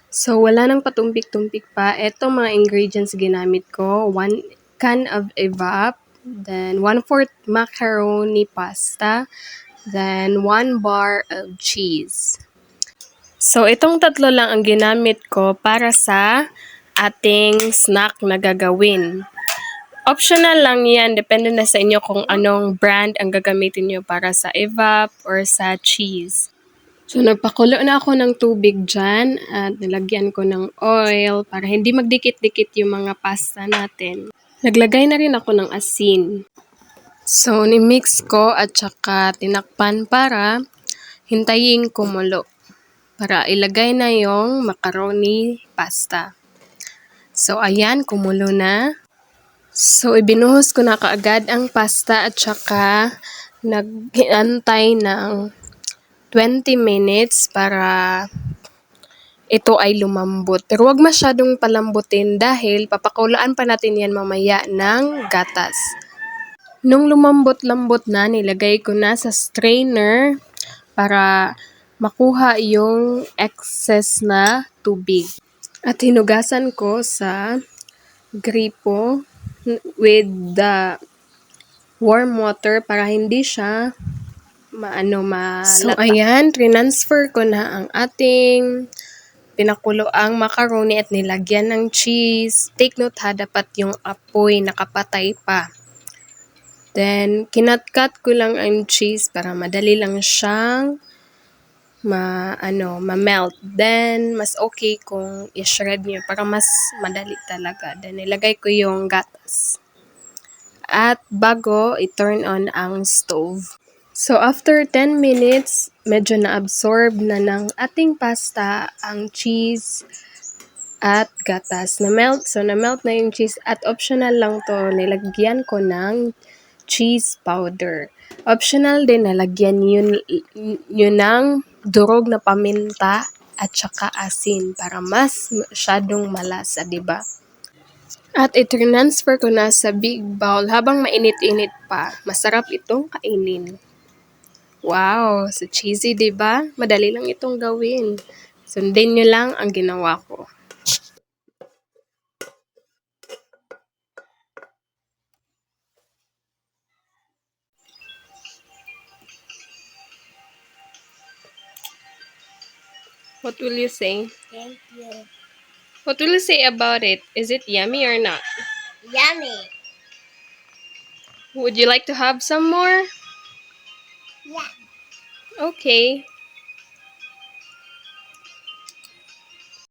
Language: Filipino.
So, wala nang patumpik-tumpik pa. Etong mga ingredients ginamit ko. 1 can of evap, then 1/4 macaroni pasta, then 1 bar of cheese. So, itong tatlo lang ang ginamit ko para sa ating snack na gagawin. Optional lang yan. Depende na sa inyo kung anong brand ang gagamitin nyo para sa evap or sa cheese. So, nagpakulo na ako ng tubig dyan at nilagyan ko ng oil para hindi magdikit-dikit yung mga pasta natin. Naglagay na rin ako ng asin. So, ni-mix ko at saka tinakpan para hintayin kumulo. Para ilagay na yung macaroni pasta. So, ayan, kumulo na. So, ibinuhos ko na kaagad ang pasta at saka nag-antay ng 20 minutes para ito ay lumambot. Pero wag masyadong palambutin dahil papakulaan pa natin yan mamaya ng gatas. Nung lumambot-lambot na, nilagay ko na sa strainer para makuha yung excess na tubig. At hinugasan ko sa gripo with the warm water para hindi siya malata. So, ayan, transfer ko na ang ating pinakulo ang macaroni at nilagyan ng cheese. Take note ha, dapat yung apoy nakapatay pa. Then, kinat-cut ko lang ang cheese para madali lang siyang ma-melt. Then, mas okay kung i-shred nyo para mas madali talaga. Then, nilagay ko yung gatas. At bago, i-turn on ang stove. So, after 10 minutes, medyo na-absorb na ng ating pasta ang cheese at gatas. Na-melt. So, na-melt na yung cheese at optional lang to. Nilagyan ko ng cheese powder. Optional din, nalagyan yun ng durog na paminta at saka asin para mas masyadong malasa, diba? At i-transfer ko na sa big bowl habang mainit-init pa. Masarap itong kainin. Wow, so cheesy, diba? Madali lang itong gawin. Sundin nyo lang ang ginawa ko. What will you say? Thank you. What will you say about it? Is it yummy or not? Yummy. Would you like to have some more? Yeah. Okay.